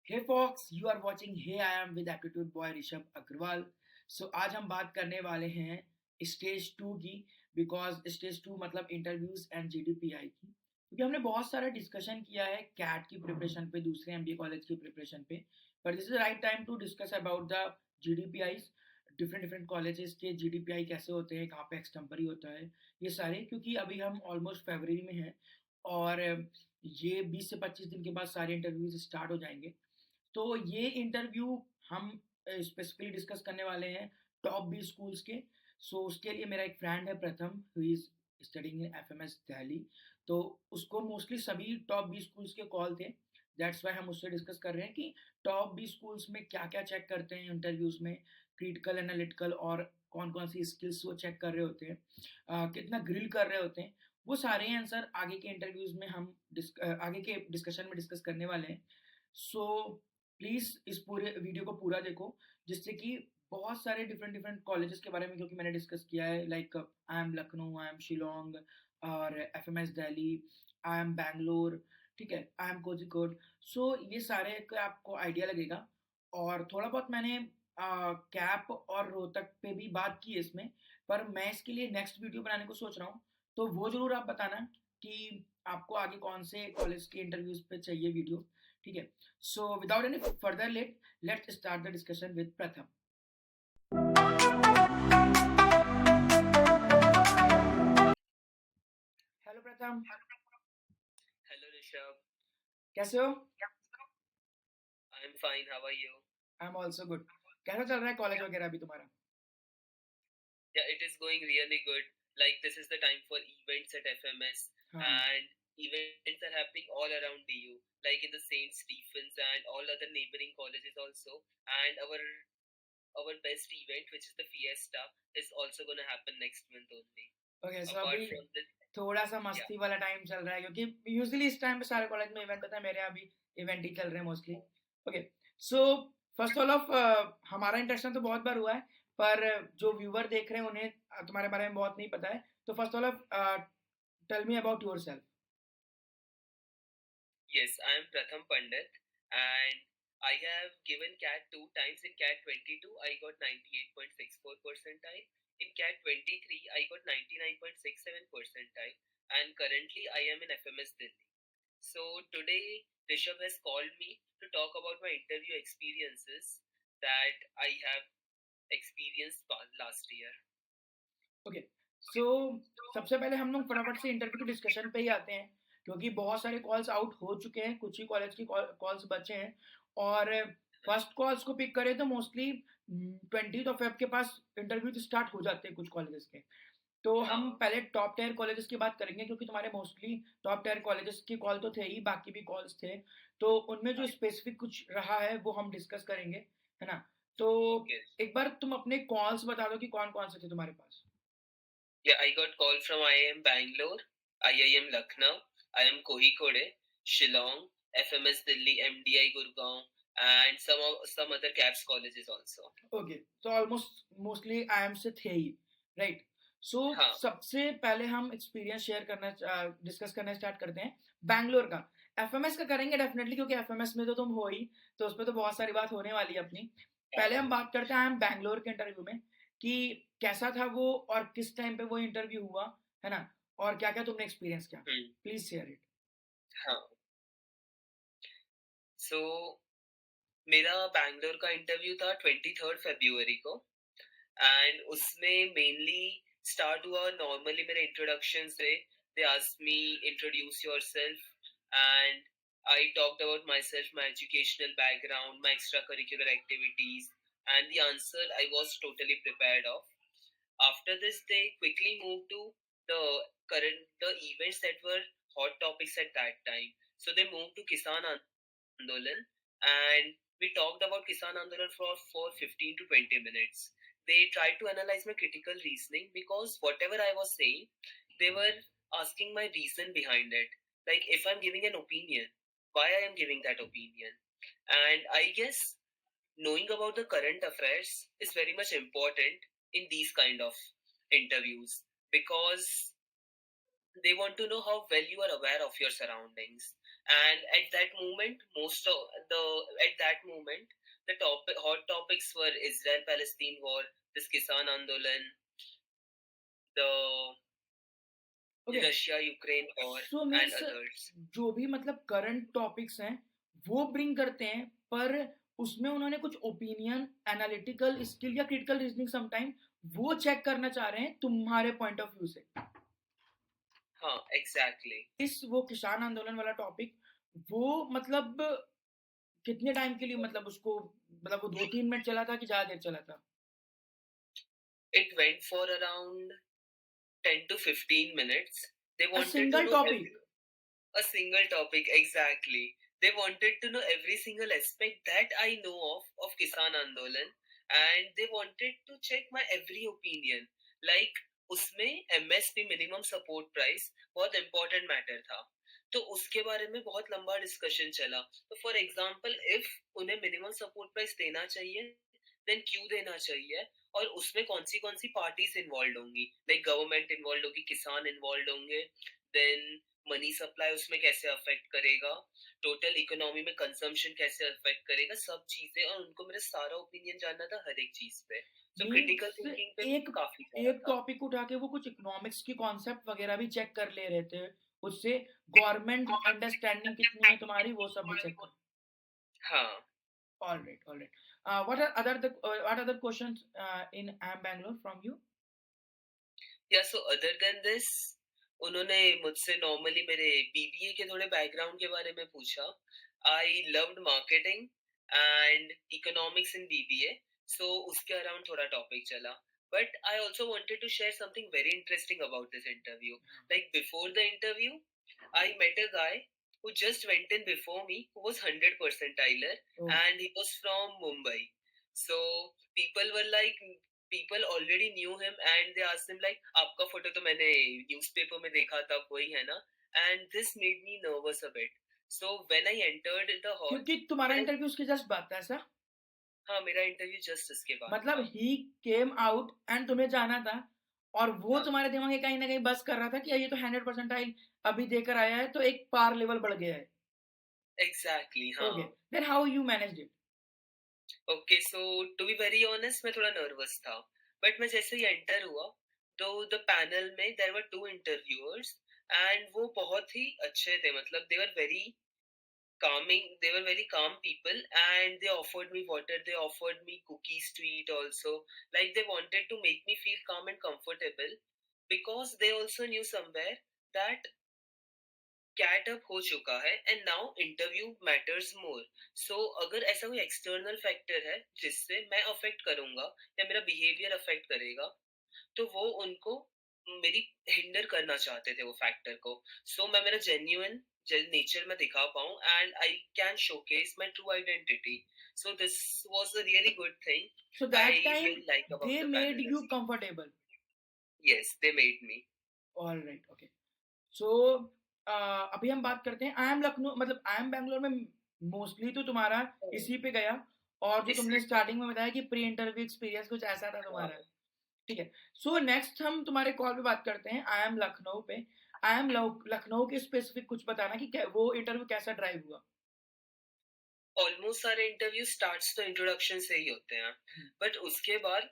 Hey folks, you are watching Hey I am with Aptitude Boy Rishabh Agarwal. आज हम बात करने वाले हैं स्टेज टू की. बिकॉज स्टेज टू मतलब इंटरव्यूज एंड जीडीपीआई की, क्योंकि हमने बहुत सारा डिस्कशन किया है कैट की प्रिपरेशन पे, दूसरे एमबीए कॉलेज की प्रिपरेशन पे. पर this is right time to discuss about the GDPI. Different different colleges के जीडीपीआई कैसे होते हैं, कहाँ पे एक्सटेम्परी होता है, ये सारे. क्योंकि अभी हम ऑलमोस्ट फरवरी में हैं और ये 20 से 25 दिन के बाद सारे इंटरव्यूज स्टार्ट हो जाएंगे. तो ये इंटरव्यू हम स्पेसिफिकली डिस्कस करने वाले हैं टॉप 20 स्कूल्स के. उसके लिए मेरा एक फ्रेंड है प्रथम, who is studying in FMS Delhi. तो उसको मोस्टली सभी टॉप 20 स्कूल्स के कॉल थे. दैट्स वाई हम उससे डिस्कस कर रहे हैं कि टॉप 20 स्कूल्स में क्या क्या चेक करते हैं इंटरव्यूज में, क्रिटिकल एनालिटिकल और कौन कौन सी स्किल्स वो चेक कर रहे होते हैं, कितना ग्रिल कर रहे होते हैं. वो सारे आंसर आगे के इंटरव्यूज में हम आगे के डिस्कशन में डिस्कस करने वाले हैं. सो प्लीज़ इस पूरे वीडियो को पूरा देखो, जिससे कि बहुत सारे डिफरेंट डिफरेंट कॉलेजेस के बारे में, क्योंकि मैंने डिस्कस किया है, like I M Lucknow, I M Shillong और F M S Delhi, I M Bangalore, ठीक है, आई एम कोझिकोड. ये सारे का आपको आइडिया लगेगा. और थोड़ा बहुत मैंने कैप और रोहतक पे भी बात की है इसमें. पर मैं इसके लिए नेक्स्ट वीडियो बनाने को सोच रहा हूँ. तो वो जरूर आप बताना कि आपको आगे कौन से कॉलेज के इंटरव्यूज पे चाहिए वीडियो. ठीक है. So without any further let's start the discussion with Pratham. Hello प्रथम. Hello Rishabh, कैसे हो? I'm fine. How are you? I am also good. कैसा चल रहा है कॉलेज वगैरह अभी तुम्हारा? Yeah, it is going really good. Like this is the time for events at FMS, हाँ. and events are happening all around DU, like in the Saint Stephens and all other neighboring colleges also. And our best event, which is the Fiesta, is also gonna happen next month only. Okay. Apart अभी from this, थोड़ा सा yeah, मस्ती वाला time चल रहा है, क्योंकि usually इस टाइम पे सारे कॉलेज में इवेंट होता है. मेरे यहाँ भी इवेंट ही चल रहे हैं mostly. Okay. So first all of हमारा इंटरेक्शन तो बहुत बार हुआ है, पर जो व्यूअर देख रहे हैं उन्हें तुम्हारे बारे में बहुत नहीं पता है. तो first all of tell me about yourself. yes, I am Pratham Pandit, and I have given CAT two times. In CAT 22, I got 98.64 percentile. In CAT 23, I got 99.67 percentile. And currently, I am in FMS Delhi. So today, Rishabh has called me to talk about my interview experiences that I have experienced last year. Okay. So सबसे पहले हम लोग फटाफट से interview के discussion पे ही आते हैं, क्योंकि बहुत सारे कॉल्स आउट हो चुके हैं, कुछ ही कॉलेज की कॉल्स बचे हैं. और फर्स्ट कॉल्स को पिक करें तो मोस्टली 20 फेब के पास इंटरव्यू स्टार्ट हो जाते हैं कुछ कॉलेजेस के. तो हम हाँ. पहले टॉप टेयर कॉलेजेस की बात करेंगे, क्योंकि तुम्हारे मोस्टली टॉप टेयर कॉलेजेस की कॉल तो थे ही, बाकी भी कॉल्स थे. तो उनमें जो स्पेसिफिक कुछ रहा है वो हम डिस्कस करेंगे, है ना. तो Yes. एक बार तुम अपने कॉल्स बता दो कि कौन कौन से थे तुम्हारे पास. Yeah, I got call from IIM Bangalore, IIM Lucknow, IIM Kohikode, Shillong, FMS Delhi, MDI Gurgaon, and some other CAPS colleges also. Okay. तो ऑलमोस्ट मोस्टली आई एम से थे ही, राइट. सो हाँ. सबसे पहले हम एक्सपीरियंस शेयर करना, डिस्कस करना start करते हैं बैंगलोर का. एफएमएस का करेंगे डेफिनेटली, क्योंकि एफएमएस में तो तुम हो ही, तो उस पर तो बहुत सारी बात होने वाली है अपनी. पहले हम बात करते हैं बैंगलोर के इंटरव्यू में कि कैसा था वो और किस टाइम पे वो इंटरव्यू हुआ, है ना, और क्या क्या तुमने एक्सपीरियंस किया. Please share it. हाँ. So मेरा बैंगलोर का इंटरव्यू था 23rd February को, एंड उसमें मेनली स्टार्ट हुआ नॉर्मली मेरे इंट्रोडक्शन से. दे asked me introduce yourself, and I talked about myself, my educational background, my extracurricular activities, and the answer I was totally prepared of. After this, they quickly moved to the events that were hot topics at that time. So they moved to Kisan Andolan, and we talked about Kisan Andolan for 15 to 20 minutes. They tried to analyze my critical reasoning because whatever I was saying, they were asking my reason behind it. Like if I'm giving an opinion, why I am giving that opinion. And I guess knowing about the current affairs is very much important in these kind of interviews, because they want to know how well you are aware of your surroundings. And at that moment, the hot topics were Israel-Palestine war, this Kisan Andolan, the okay, Russia-Ukraine war, so and means others. जो भी मतलब current topics हैं वो bring करते हैं, पर उसमें उन्होंने कुछ ओपिनियन, एनालिटिकल स्किल या क्रिटिकल रीजनिंग समटाइम वो चेक करना चाह रहे हैं तुम्हारे पॉइंट ऑफ व्यू से। हाँ, exactly. इस वो किसान आंदोलन वाला टॉपिक वो मतलब कितने टाइम के लिए मतलब उसको मतलब वो 2-3 मिनट चला था कि ज़्यादा देर चला था? It went for around 10 to 15 minutes. They a wanted to single know topic? a single topic, exactly. They wanted to know every single aspect that I know of Kisan Andolan, and they wanted to check my every opinion. Like उसमें MSP minimum support price बहुत important matter था, तो उसके बारे में बहुत लंबा discussion चला। तो फॉर एग्जाम्पल इफ उन्हें मिनिमम सपोर्ट प्राइस देना चाहिए, देन क्यों देना चाहिए, और उसमें कौन सी पार्टीज इन्वॉल्व होंगी, लाइक गवर्नमेंट इन्वॉल्व होगी, किसान इन्वॉल्व होंगे, देन मनी सप्लाई उसमें कैसे अफेक्ट करेगा, टोटल इकोनॉमी में कंजम्पशन कैसे अफेक्ट करेगा, सब चीजें, और उनको मेरा सारा ओपिनियन जानना था हर एक चीज पे। तो क्रिटिकल मीन्स थिंकिंग पे एक काफी सारा एक था। टॉपिक उठा के वो कुछ इकोनॉमिक्स की कॉन्सेप्ट वगैरह भी चेक कर ले रहे थे, उससे गवर्नमेंट अंडरस्टैंडिंग कितनी है तुम्हारी वो सब भी चेक कर। हाँ, All right, all right. What other questions in IIM Bangalore from you? या सो अदर देन दिस, उन्होंने मुझसे नॉर्मली मेरे बीबीए के थोड़े बैकग्राउंड के बारे में पूछा। I loved marketing and economics in BBA, so उसके अराउंड थोड़ा टॉपिक चला। But I also wanted to share something very interesting about this interview. Like before the interview I met a guy who just went in before me, who was 100 percentiler, Oh, and he was from Mumbai. So people were like, people already knew him, and they asked him like, आपका photo तो मैंने newspaper में देखा था, वही है ना? And this made me nervous a bit. So when I entered the hall, क्योंकि तुम्हारा I, इंटरव्यू उसके जस्ट बाद था ऐसा? हाँ, मेरा इंटरव्यू जस्ट इसके बाद मतलब था। ही केम आउट एंड तुम्हें जाना था, और वो हाँ, तुम्हारे दिमाग में कहीं ना कहीं बस कर रहा था कि ये तो 100% अभी देकर आया है तो एक पार लेवल बढ़ गया है। एग्जैक्टली, ओके, हाँ। Then how you managed it? Okay, so to be very honest मैं थोड़ा नर्वस था, बट मैं जैसे ही एंटर हुआ, तो द पैनल में there were two interviewers, and वो बहुत ही अच्छे थे, मतलब they were very calming, they were very calm people, and they offered me water, they offered me cookies to eat also, like they wanted to make me feel calm and comfortable, because they also knew somewhere that CAT up हो चुका है and now interview matters more. So अगर ऐसा कोई external factor है जिससे मैं affect करूंगा या मेरा बिहेवियर अफेक्ट करेगा, तो वो उनको मेरी हिंडर करना चाहते थे वो फैक्टर को। सो मैं मेरा जेन्युइन नेचर में दिखा पाऊं and I can showcase my true identity. So this was a really good so thing that I time really like about they the made panel you as well. Comfortable? Yes, they made me. All right, okay. So अभी हम बात करते हैं आई M Lucknow, मतलब आई M Bangalore में mostly तो तुम्हारा इसी पे गया, और जो तुमने इसी पे, स्टार्टिंग में बताया कि प्री इंटरव्यू एक्सपीरियंस कुछ ऐसा था हाँ। तुम्हारा। ठीक है, सो नेक्स्ट हम तुम्हारे कॉल पे बात करते हैं आई एम लखनऊ पे। आई एम लखनऊ के स्पेसिफिक कुछ बताना कि वो इंटरव्यू कैसा ड्राइव हुआ। ऑलमोस्ट सारे इंटरव्यू स्टार्ट्स तो इंट्रोडक्शन से ही होते हैं, बट उसके बाद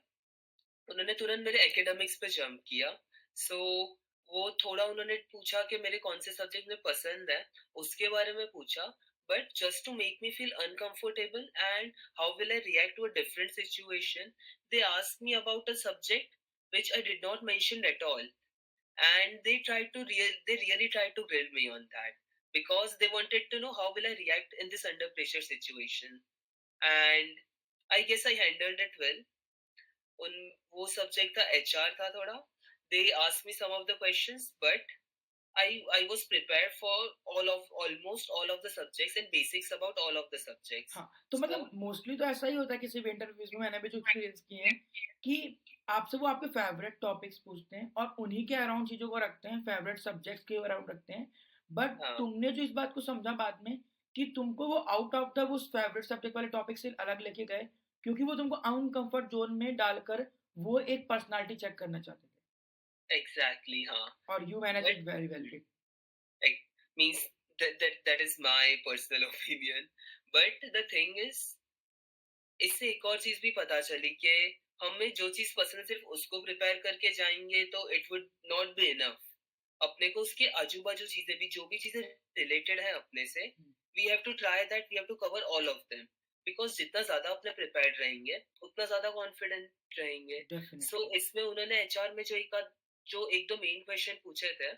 उन्होंने तुरंत मेरे एकेडमिक्स पे जंप किया। सो वो थोड़ा उन्होंने पूछा कि मेरे कौन से सब्जेक्ट में पसंद है, उसके बारे में पूछा, but just to make me feel uncomfortable and how will I react to a different situation, they asked me about a subject which I did not mention at all, and they really tried to grill me on that, because they wanted to know how will I react in this under pressure situation, and I guess I handled it well. उन वो subject था HR था थोड़ा। They asked me some of the questions, but I was prepared for almost all of the subjects and basics about all of the subjects. हाँ, तो So मतलब mostly तो ऐसा ही होता है किसी भी इंटरव्यूज में, मैंने भी जो एक्सपीरियंस किए हैं कि आपसे वो आपके फेवरेट टॉपिक्स पूछते हैं और उन्हीं के अराउंड चीज़ों को रखते हैं, फेवरेट सब्जेक्ट्स के अराउंड रखते हैं। बट हाँ, तुमने जो इस बात को समझा बाद में कि तुमको वो आउट ऑफ द उस फेवरेट सब्जेक्ट वाले टॉपिक से अलग लेके गए, क्योंकि वो तुमको अनकंफर्ट जोन में डालकर वो एक पर्सनालिटी चेक करना चाहते थे, एग्जैक्टली, हाँ। और you manage but it very well. like means that is my personal opinion. But the thing is, इससे एक और चीज भी पता चली कि हमें जो चीज पसंद है सिर्फ उसको प्रिपेयर करके जाएंगे तो it would not be enough. अपने को उसके आजू बाजू चीजें भी, जो भी चीजें रिलेटेड है अपने से, we have to try that, we have to cover all of them. Because जितना ज्यादा अपने प्रिपेयर्ड रहेंगे उतना ज्यादा कॉन्फिडेंट रहेंगे. सो इसमें उन्होंने एचआर में जो एक दो मेन क्वेश्चन पूछे थे,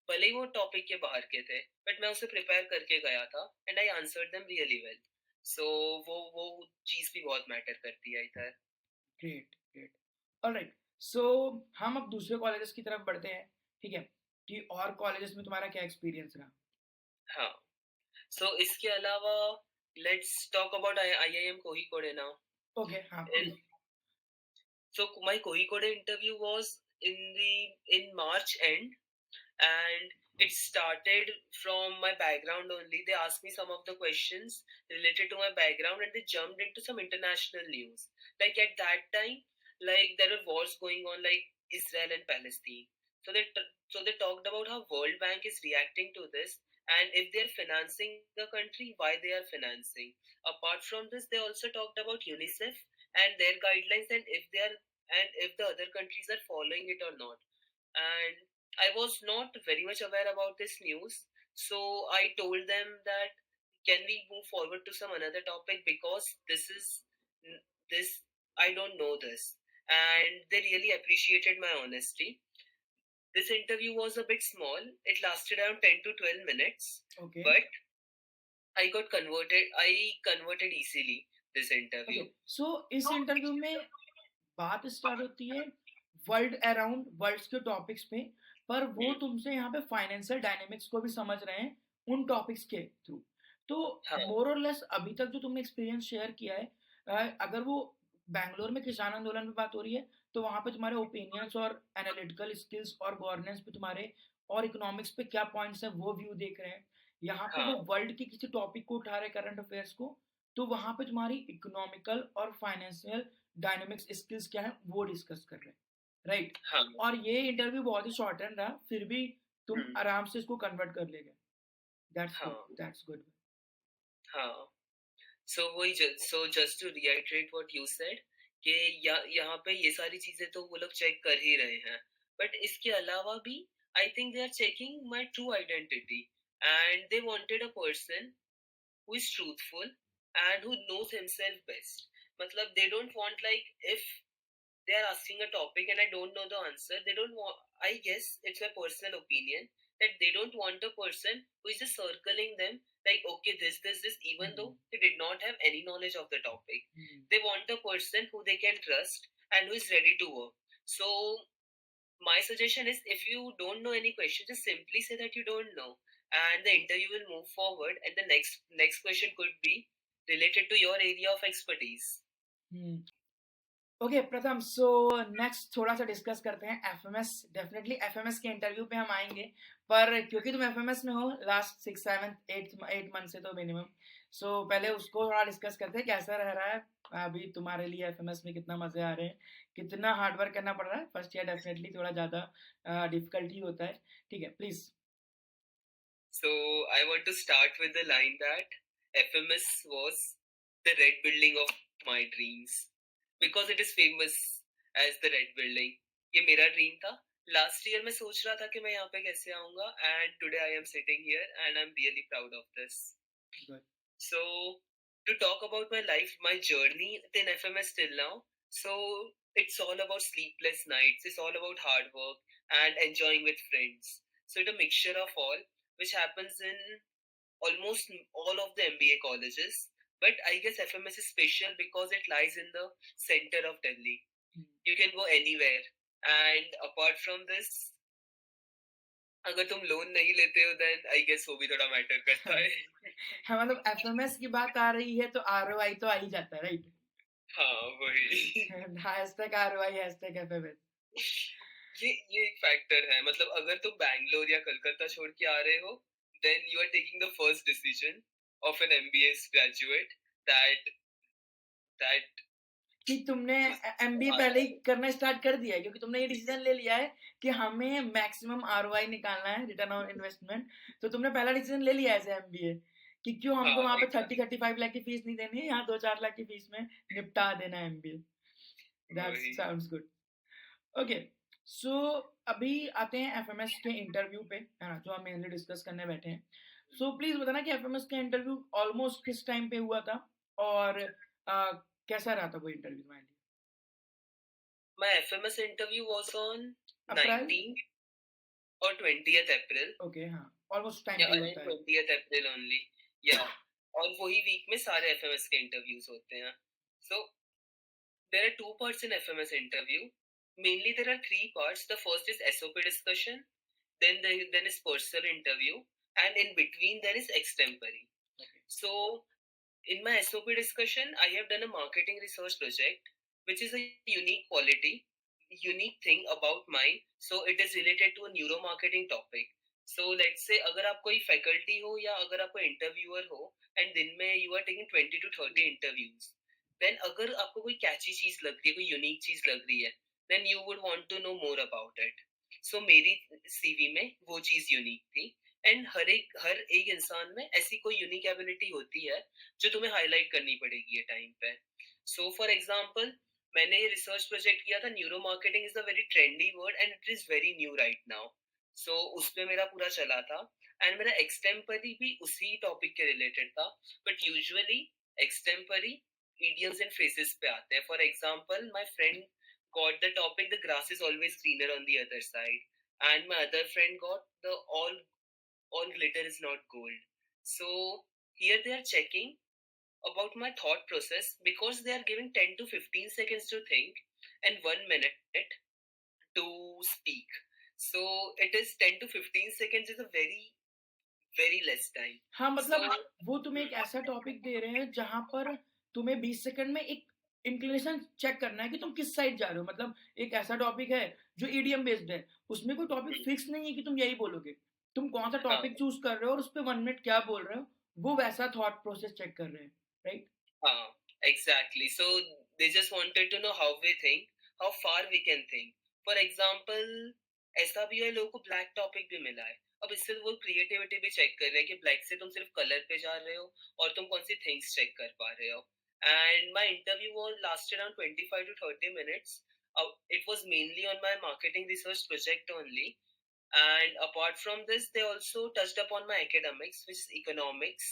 भले ही वो टॉपिक के बाहर के थे, बट मैं उसे प्रिपेयर करके गया था and I answered them really well. So वो चीज भी बहुत मैटर करती है इधर. Great great. ऑलराइट, सो हम अब दूसरे कॉलेजेस की तरफ बढ़ते हैं, ठीक है, कि और कॉलेजेस में तुम्हारा क्या एक्सपीरियंस रहा? हाँ, सो इसके अलावा let's talk about IIM Kozhikode now. Okay, हाँ And please. so my Kozhikode interview was in March end, and it started from my background only. They asked me some of the questions related to my background and they jumped into some international news. Like at that time, like there were wars going on, like Israel and Palestine. So they talked about how World Bank is reacting to this, and if they're financing the country, why they are financing. Apart from this, they also talked about UNICEF and their guidelines, and if the other countries are following it or not. And I was not very much aware about this news, so I told them that can we move forward to some another topic, because this I don't know this, and they really appreciated my honesty. This interview was a bit small. It lasted around 10 to 12 minutes, okay. but I converted easily this interview. Okay, so इस interview में बात start होती है world around worlds के topics पे, पर वो तुमसे यहाँ पे फाइनेंशियल डायनेमिक्स को भी समझ रहे हैं उन टॉपिक्स के थ्रू. तो हाँ. मोर और लेस अभी तक जो तुमने एक्सपीरियंस शेयर किया है, अगर वो बैंगलोर में किसान आंदोलन पे बात हो रही है तो वहाँ पे तुम्हारे ओपिनियंस और एनालिटिकल स्किल्स और गवर्नेंस पे तुम्हारे और इकोनॉमिक्स पे क्या पॉइंट्स हैं वो व्यू देख रहे हैं. यहाँ पे हाँ. वो वर्ल्ड के किसी टॉपिक को उठा रहे करंट अफेयर्स को, तो वहाँ पे तुम्हारी इकोनॉमिकल और फाइनेंशियल डायनामिक्स स्किल्स क्या है वो डिस्कस कर रहे हैं, राइट? हाँ. और ये इंटरव्यू बहुत ही शॉर्ट एंड रहा, फिर भी तुम आराम से इसको कन्वर्ट कर ले गए. That's good, that's good. हाँ. So just to reiterate what you said, कि यहाँ पे ये सारी चीजें तो वो लोग चेक कर ही रहे हैं, बट इसके अलावा भी I think they are checking my true identity, and they wanted a person who is truthful and who knows himself best. मतलब they don't want, like, if they are asking a topic and I don't know the answer, they don't want, I guess it's my personal opinion, that they don't want a person who is just circling them, like, okay, this, even though they did not have any knowledge of the topic. They want a person who they can trust and who is ready to work. So, my suggestion is, if you don't know any question, just simply say that you don't know, and the interview will move forward, and the next question could be related to your area of expertise. Okay प्रथम, so next थोड़ा सा discuss करते हैं FMS. Definitely FMS के interview पे हम आएंगे, पर क्योंकि तुम एफएमएस में हो लास्ट 6 7 8 मंथ से तो मिनिमम, सो पहले उसको थोड़ा डिस्कस करते हैं कैसा रह रहा है अभी तुम्हारे लिए एफएमएस में, कितना मजे आ रहे हैं, कितना हार्डवर्क करना पड़ रहा है. फर्स्ट ईयर डेफिनेटली थोड़ा ज़्यादा डिफिकल्टी होता है, ठीक है, please. So I want to start with the line that FMS was the red building of my dreams, because it is famous as the red building. ये मेरा ड्रीम था. Last year मैं सोच रहा था कि मैं यहाँ पे कैसे आऊंगा, and today I am sitting here and I am really proud of this. So to talk about my life, my journey in FMS till now, so it's all about sleepless nights, it's all about hard work and enjoying with friends. So it's a mixture of all, which happens in almost all of the MBA colleges. But I guess FMS is special because it lies in the center of Delhi. You can go anywhere. And apart from this, अगर तुम loan नहीं लेते हो, then I guess वो भी थोड़ा matter करता है. हाँ, मतलब एफएमएस की बात आ रही है तो आरओआई तो आ ही जाता है, राइट? हाँ, वही. Hashtag ROI, hashtag FMS. ये एक फैक्टर है. मतलब अगर तुम बैंगलोर या कलकत्ता छोड़ के आ रहे हो, then you are taking the first decision of an MBA graduate that कि तुमने एमबीए हाँ पहले ही यार, करना स्टार्ट कर दिया है, क्योंकि तुमने ये डिसीजन ले लिया है कि हमें मैक्सिमम आरओआई निकालना है, रिटर्न ऑन इन्वेस्टमेंट। तो तुमने पहला डिसीजन ले लिया है एज एमबीए कि क्यों हमको हाँ वहां पे exactly, 30-35 लाख की फीस नहीं देनी है, यहाँ 2-4 लाख की फीस में निपटा देना है एमबीए। दैट वही। Sounds good. ओके, सो अभी आते हैं एफएमएस के इंटरव्यू पे, है ना, जो हम मेनली डिस्कस करने बैठे हैं। सो प्लीज बताना कि एफएमएस का इंटरव्यू ऑलमोस्ट किस टाइम पे हुआ था, और कैसा रहा था वो इंटरव्यू तुम्हारे लिए? My FMS interview was on April? 19th or 20th April. Okay, हाँ, ऑलमोस्ट टाइम या पे ही अराउंड होता है। 20th April only. या और वही वीक में सारे FMS के इंटरव्यूज होते हैं. So there are two parts in FMS interview. Mainly there are three parts. The first is SOP discussion, then is personal interview, and in between there is extempore. Okay. So in my SOP discussion, I have done a marketing research project, which is a unique thing about mine. So it is related to a neuromarketing topic. So let's say अगर आप कोई faculty हो या अगर आप कोई interviewer हो and दिन में you are taking 20 to 30 interviews, then अगर आपको कोई catchy चीज लग रही है, कोई unique चीज लग रही है, then you would want to know more about it. So मेरी CV में वो चीज unique थी. एंड हर एक इंसान में ऐसी कोई यूनिक एबिलिटी होती है जो तुम्हें हाईलाइट करनी पड़ेगी ये टाइम पे. सो फॉर एग्जांपल, मैंने ये रिसर्च प्रोजेक्ट किया था. Neuro marketing is a very trendy word and it is very new right now. So उस पे मेरा पूरा चला था एंड मेरा एक्सटेम्परी भी उसी टॉपिक के रिलेटेड था. But usually extempore idioms and phrases पे आते हैं. For example, my friend got the topic the grass is always greener on the other side, and my other friend got the all glitter is not gold. So here they are checking about my thought process because they are giving 10 to 15 seconds to think and 1 minute to speak. So it is 10 to 15 seconds is a very less time. हाँ, So मतलब वो तुम्हें एक ऐसा topic दे रहे हैं जहां पर तुम्हें 20 सेकंड में एक इंक्लिनेशन चेक करना है कि तुम किस साइड जा रहे हो। मतलब एक ऐसा टॉपिक है जो ईडीएम बेस्ड है, उसमें कोई टॉपिक फिक्स नहीं है कि तुम यही बोलोगे, तुम कौन सा हाँ टॉपिक चूज कर रहे हो और उस पर 1 मिनट क्या बोल रहे हो, वो वैसा थॉट प्रोसेस चेक कर रहे हैं, राइट? हाँ exactly. So they just wanted to know how we think, how far we can think. For example, ऐसा भी है लोगों को ब्लैक टॉपिक भी मिला है. अब इससे वो क्रिएटिविटी भी चेक कर रहे हैं कि ब्लैक से तुम सिर्फ कलर पे जा रहे हो और तुम कौन सी थिंग्स चेक कर पा रहे हो. And my interview was lasted around 25 to 30 minutes. It was mainly on my marketing research project only. And apart from this, they also touched upon my academics, which is economics,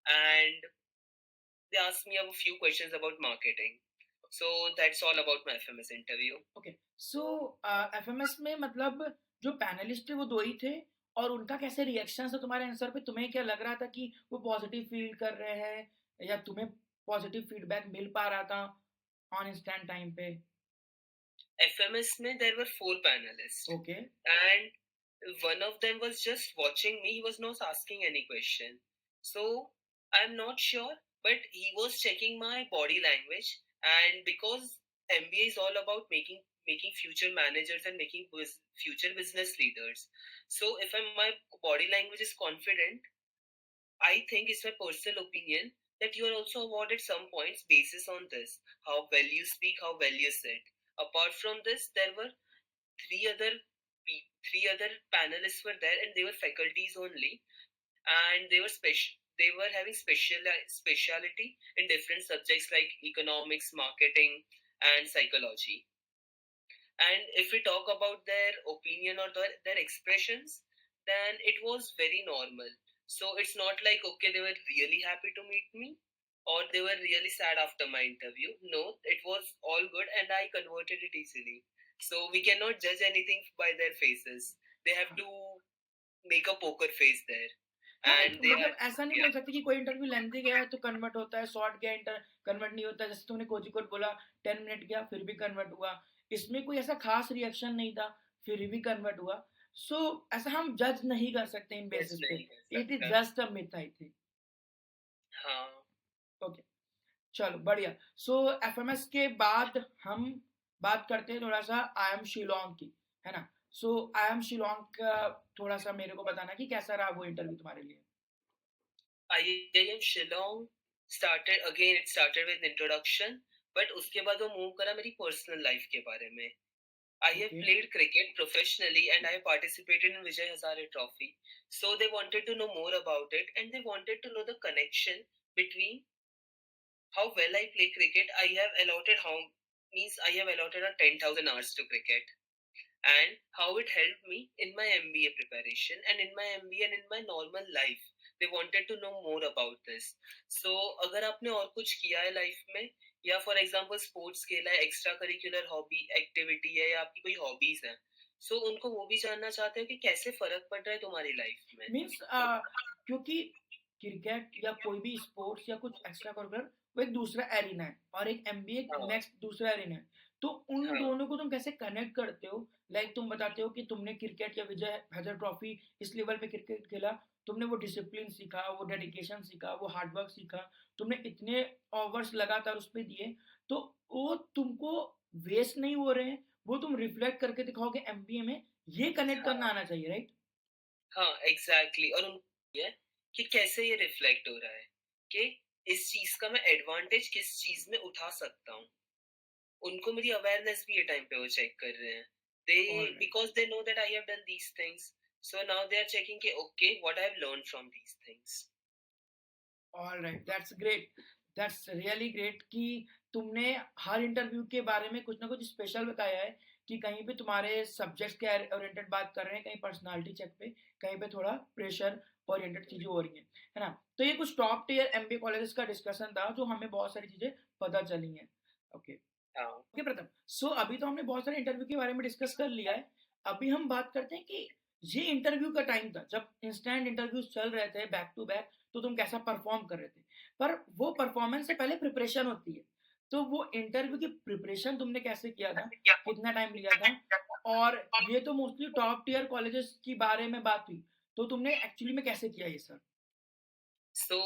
and they asked me a few questions about marketing. So that's all about my FMS interview. Okay, so FMS में मतलब जो panelist थे वो दो ही थे, और उनका कैसे रिएक्शन था तुम्हारे आंसर पे? तुम्हें क्या लग रहा था कि वो पॉजिटिव फील कर रहे हैं या तुम्हें पॉजिटिव फीडबैक मिल पा रहा था ऑन इंस्टेंट टाइम पे? FMS mein there were 4 panelists, okay, and one of them was just watching me. He was not asking any question. So I'm not sure, but he was checking my body language. And because MBA is all about making future managers and making future business leaders, so if my body language is confident, I think it's my personal opinion that you are also awarded some points basis on this. How well you speak, how well you sit. Apart from this, there were three other three other panelists were there, and they were faculties only, and they were special. They were having speciality in different subjects like economics, marketing, and psychology. And if we talk about their opinion or their expressions, then it was very normal. So it's not like, okay, they were really happy to meet me or they were really sad after my interview. No, it was all good and I converted it easily. So we cannot judge anything by their faces. They have to make a poker face there. हाँ, And they मतलब are, ऐसा नहीं yeah, बोल सकते कि कोई interview lengthy गया है तो कन्वर्ट होता है, शॉर्ट गया इंटर कन्वर्ट नहीं होता। जैसे तुमने कोझिकोड बोला 10 मिनट गया फिर भी कन्वर्ट हुआ, इसमें कोई ऐसा खास रिएक्शन नहीं था, फिर भी कन्वर्ट हुआ। सो ऐसा हम जज नहीं कर सकते इन judge बेसिस पे, nahi kar it is sakta. Just a myth I think. हाँ. ओके, चलो बढ़िया। सो एफएमएस के बाद हम बात करते हैं थोड़ा सा आई एम शिलोंग की, है ना? सो आई एम शिलोंग का थोड़ा सा मेरे को बताना कि कैसा रहा वो इंटरव्यू तुम्हारे लिए। IIM Shillong started again. It started with introduction. But उसके बाद वो मूव करा मेरी पर्सनल लाइफ के बारे में. I have okay. played cricket professionally and I participated in Vijay Hazare Trophy. So they wanted to know more about it and they wanted to know the connection between how well I play cricket. I have allotted a 10,000 hours to cricket and how it helped me in my MBA preparation and in my MBA and in my normal life. They wanted to know more about this. So अगर आपने और कुछ किया है life में या for example sports खेला है, एक्स्ट्रा करिकुलर हॉबी एक्टिविटी है या आपकी कोई हॉबीज है, सो उनको वो भी जानना चाहते हो कि कैसे फर्क पड़ रहा है तुम्हारी लाइफ में. मीन्स क्योंकि क्रिकेट या कोई भी स्पोर्ट्स या कुछ एक्स्ट्रा करिकुलर वो एक दूसरा एरिना है और एक एमबीए हाँ. नेक्स्ट दूसरा एरिना है. तो उन हाँ. दोनों को तुम कैसे कनेक्ट करते हो? लाइक तुम बताते हो कि तुमने क्रिकेट या विजय हजारे ट्रॉफी इस लेवल पे क्रिकेट खेला, तुमने वो डिसिप्लिन सीखा, वो डेडिकेशन सीखा, वो हार्डवर्क सीखा, तुमने इतने आवर्स लगातार उस पर दिए, तो वो तुमको वेस्ट नहीं हो रहे हैं, वो तुम रिफ्लेक्ट करके दिखाओगे एमबीए में. ये कनेक्ट करना हाँ. आना चाहिए, राइट? हाँ एग्जैक्टली और उनको ये है कि कैसे ये रिफ्लेक्ट हो रहा है कि इस चीज का मैं एडवांटेज किस चीज में उठा सकता हूँ. उनको मेरी अवेयरनेस भी ये टाइम पे वो चेक कर रहे हैं. They all right. Because they know that I have done these things, so now they are checking कि okay what I have learn from these things. All right, that's great. That's really great कि तुमने हर interview के बारे में कुछ ना कुछ special बताया है कि कहीं पे तुम्हारे सब्जेक्ट्स के ओरिएंटेड बात कर रहे हैं, कहीं पर्सनालिटी चेक पे, कहीं पे थोड़ा प्रेशर ओरिएंटेड चीजें हो रही हैं, है ना? तो ये कुछ टॉप टियर एमबीए कॉलेजेस का डिस्कशन था जो हमें बहुत सारी चीजें पता चली हैं. ओके. हाँ. ओके प्रथम, सो अभी तो हमने बहुत सारे इंटरव्यू के बारे में डिस्कस कर लिया है. अभी हम बात करते हैं कि ये इंटरव्यू का टाइम था जब इंस्टेंट इंटरव्यूज चल रहे थे बैक टू बैक, तो तुम कैसा परफॉर्म कर रहे थे? पर वो परफॉर्मेंस से पहले प्रिपरेशन होती है, तो वो इंटरव्यू की प्रिपरेशन तुमने कैसे किया था, कितना टाइम लिया था? और ये तो मोस्टली टॉप टियर कॉलेजेस की बारे में बात हुई, तो तुमने एक्चुअली में कैसे किया ये sir? So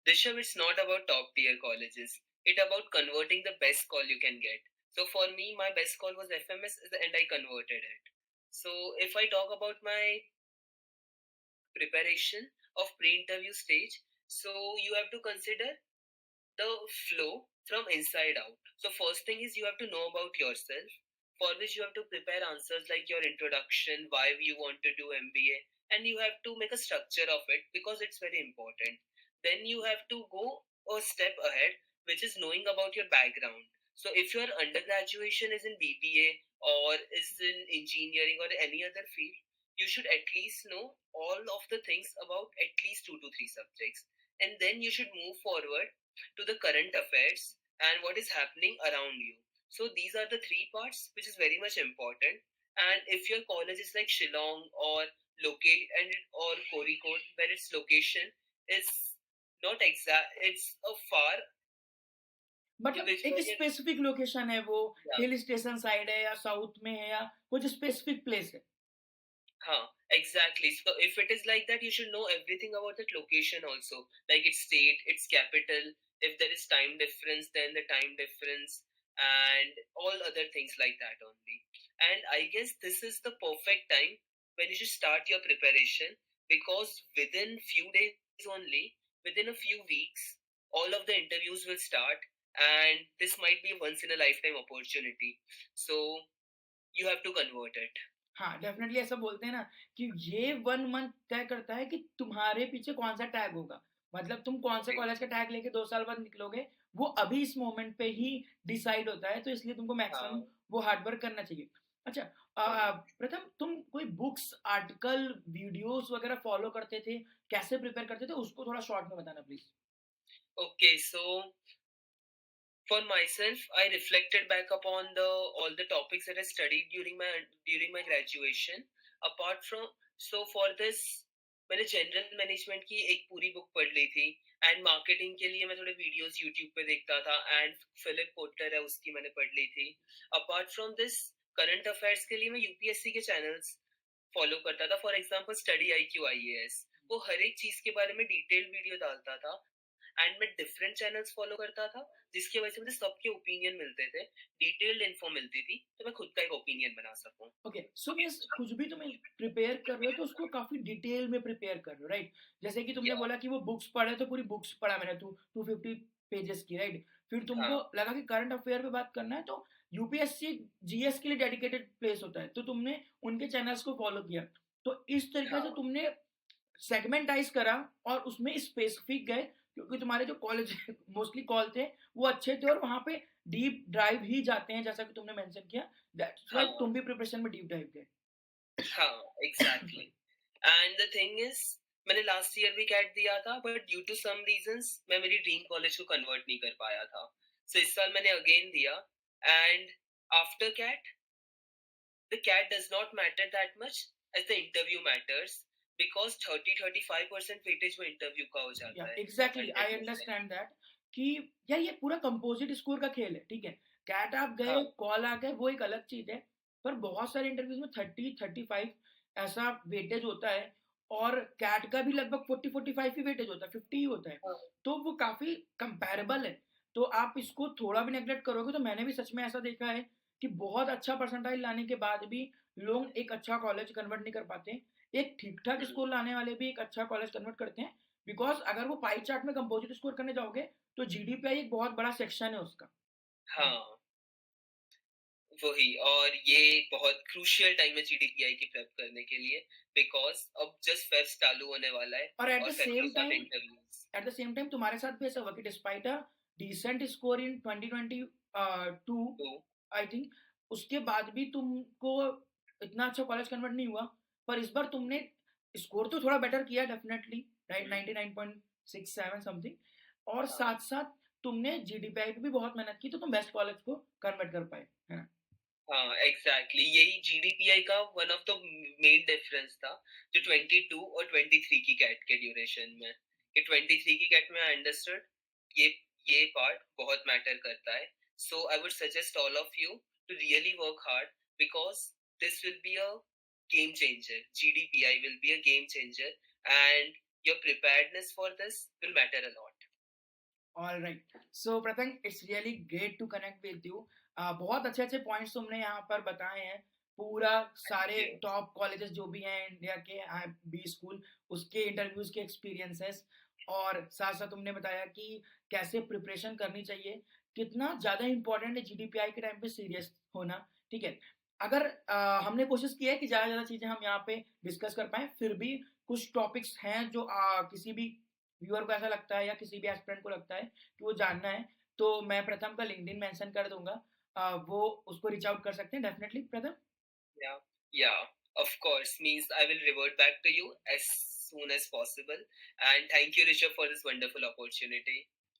Rishabh, it's not about top tier colleges. It's about converting the best call you can get. So for me, my best call was FMS and I converted it. So if I talk about my preparation of pre-interview stage, so you have to consider the flow from inside out. So first thing is you have to know about yourself, for which you have to prepare answers like your introduction, why you want to do MBA, and you have to make a structure of it because it's very important. Then you have to go a step ahead, which is knowing about your background. So if your undergraduation is in BBA or is in engineering or any other field, you should at least know all of the things about at least 2 to 3 subjects. And then you should move forward to the current affairs and what is happening around you. So these are the three parts which is very much important. And if your college is like Shillong or or Kozhikode, where its location is not exact, it's a far. मतलब Which एक specific location है, वो yeah. Hill station side है या south में है या कुछ स्पेसिफिक प्लेस है? Huh, exactly. So if it is like that, you should know everything about that location also, like its state, its capital. If there is time difference, then the time difference, and all other things like that only. And I guess this is the perfect time when you should start your preparation because within few days only, within a few weeks, all of the interviews will start, and this might be a once in a lifetime opportunity. So you have to convert it. हाँ, definitely ऐसा बोलते हैं ना कि ये 1 month तय करता है कि तुम्हारे पीछे कौन सा टैग होगा. मतलब तुम कौन से कॉलेज का टैग लेके 2 साल बाद निकलोगे, वो अभी इस मोमेंट पे ही डिसाइड होता है, तो इसलिए तुमको मैक्सिमम हाँ. वो हार्ड वर्क करना चाहिए. अच्छा, प्रथम तुम कोई बुक्स, आर्टिकल, वीडियोस वगैरह फॉलो करते थे? कैसे प्रिपेयर करते थे? उसको थोड़ा शॉर्ट में बताना please. Okay, so for myself, I reflected back upon the all the topics that I studied during my graduation. Apart from so for this, मैंने जनरल मैनेजमेंट की एक पूरी बुक पढ़ ली थी एंड मार्केटिंग के लिए मैं थोड़े वीडियोस यूट्यूब पे देखता था एंड फिलिप पोर्टर है उसकी मैंने पढ़ ली थी. Apart from this current affairs के लिए मैं यूपीएससी के चैनल्स फॉलो करता था. For example study IQ IAS, वो हर एक चीज के बारे में डिटेल वीडियो डालता था एंड मैं डिफरेंट चैनल्स फॉलो करता था जिसकी वजह से मुझे सबके ओपिनियन मिलते थे, डिटेल्ड इन्फो मिलती थी तो मैं खुद का एक ओपिनियन बना सकूं. ओके, सो मीन्स कुछ भी तुम प्रिपेयर कर रहे हो तो उसको काफी डिटेल में प्रिपेयर कर रहे हो, राइट? जैसे कि तुमने या बोला कि वो बुक्स पढ़े, तो पूरी बुक्स पढ़ा मैंने, 250 पेजेस की, राइट? फिर तुमको हाँ लगा कि करंट अफेयर पे बात करना है, तो यूपीएससी जीएस के लिए डेडिकेटेड प्लेस होता है, तो तुमने उनके चैनल्स को फॉलो किया। तो इस तरीके से हाँ तुमने सेगमेंटाइज करा और उसमें स्पेसिफिक गए, क्योंकि तुम्हारे जो कॉलेज मोस्टली कॉल थे वो अच्छे थे, और वहां पे डीप ड्राइव ही जाते हैं, जैसा कि तुमने मेंशन किया। दैट्स व्हाई हाँ तुम भी प्रिपरेशन में डीप ड्राइव गए। हाँ exactly. And the thing is, मैंने लास्ट ईयर भी कैट दिया था, but due to some reasons मैं मेरी ड्रीम कॉलेज को कन्वर्ट नहीं कर पाया था। सो इस साल मैंने अगेन दिया। And after CAT, the cat does not matter that much as the interview matters, because 30-35% weightage में इंटरव्यू का हो या जाता है एग्जैक्टली, आई अटेंडेंस में। अंडरस्टैंड दैट कि यार ये पूरा कंपोजिट स्कोर का खेल है, ठीक है। कैट आप हाँ गए, कॉल आ गए, वो एक अलग चीज है, पर बहुत सारे इंटरव्यूज में 30-35 ऐसा वेटेज होता है, और कैट का भी लगभग 40-45 ही वेटेज होता है, 50 ही होता है। हाँ तो वो काफी कंपैरेबल है। तो आप इसको थोड़ा भी नेग्लेक्ट करोगे, तो मैंने भी सच में ऐसा देखा है कि बहुत अच्छा परसेंटाइल लाने के बाद भी लोग एक अच्छा कॉलेज कन्वर्ट नहीं कर पाते। एक ठीक ठाक हम्म, स्कोर लाने वाले भी एक अच्छा कॉलेज कन्वर्ट करते हैं, बिकॉज अगर वो पाई चार्ट में कंपोजिट स्कोर करने जाओगे, तो जीडीपीआई एक बहुत बड़ा सेक्शन है उसका। हाँ वही। और ये बहुत क्रूशियल टाइम है जीडीपीआई की प्रेप करने के लिए, बिकॉज अब जस्ट फेस्ट चालू होने वाला है और और फेस्ट के साथ interviews. At the same time तुम्हारे साथ भी ऐसा हुआ कि despite a decent score in 2022, तो आई थिंक, उसके बाद भी तुमको इतना अच्छा कॉलेज कन्वर्ट नहीं हुआ। पर इस बार तुमने स्कोर तो थोड़ा बेटर किया डेफिनेटली, राइट, 99.67 समथिंग, और हाँ साथ साथ तुमने जीडीपीआई पे भी बहुत मेहनत की, तो तुम बेस्ट कॉलेज को कन्वर्ट कर पाए, है ना? हाँ एग्जैक्टली, यही जीडीपीआई का one of the main difference था जो 22 और 23 की कैट के ड्यूरेशन में। कि 23 की कैट में आई अंडरस्टूड ये ये पार्ट बहुत मैटर करता है। So I would suggest all of you to really work hard, because this will be a game changer. GDPI will be a game changer, and your preparedness for this will matter a lot. All right, so Pratham, it's really great to connect with you. बहुत अच्छे अच्छे points तुमने यहाँ पर बताए हैं। पूरा thank सारे यू। टॉप कॉलेजेस जो भी हैं इंडिया के, बी स्कूल, उसके इंटरव्यूज के एक्सपीरियंसेस, और साथ साथ तुमने बताया कि कैसे प्रिपरेशन करनी चाहिए, कितना ज़्यादा इंपॉर्टेंट है जीडीपीआई के टाइम पे सीरियस होना, ठीक है। अगर हमने कोशिश की है कि ज़्यादा ज़्यादा चीज़ें हम यहाँ पे डिस्कस कर पाएँ, फिर भी कुछ टॉपिक्स हैं जो किसी भी व्यूअर को ऐसा लगता है या किसी भी एस्पिरेंट को लगता है कि वो जानना है, तो मैं प्रथम का लिंक्डइन मेंशन कर दूंगा। वो उसको रीच आउट कर सकते हैं डेफिनेटली, प्रथम। Yeah, yeah, of course. Means I will revert back to you as soon as possible. And thank you, Rishabh, for this wonderful opportunity.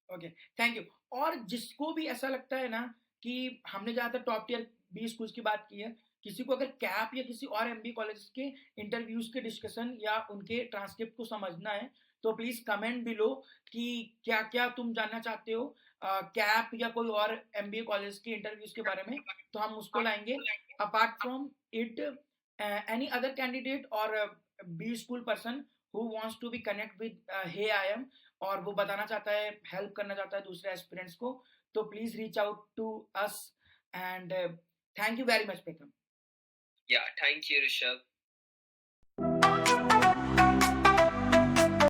Okay, thank you. और जिसको भी ऐसा लगता है ना कि हमने ज़्यादातर टॉप टियर बी स्कूल्स की बात की है, किसी को अगर कैप या किसी और एमबी कॉलेज के इंटरव्यूज के डिस्कशन या उनके ट्रांसक्रिप्ट को समझना है, तो प्लीज़ कमेंट बिलो कि क्या क्या तुम जानना चाहते हो कैप या कोई और एमबीए कॉलेज के इंटरव्यूज के बारे में, तो हम उसको लाएंगे। Apart from it, any other candidate और B school person who wants to be connect with hey I am, और वो बताना चाहता है, हेल्प करना चाहता है दूसरे एस्पिरेंट्स को, तो please reach out to us. And thank you very much Pratham. Yeah, thank you, Rishabh.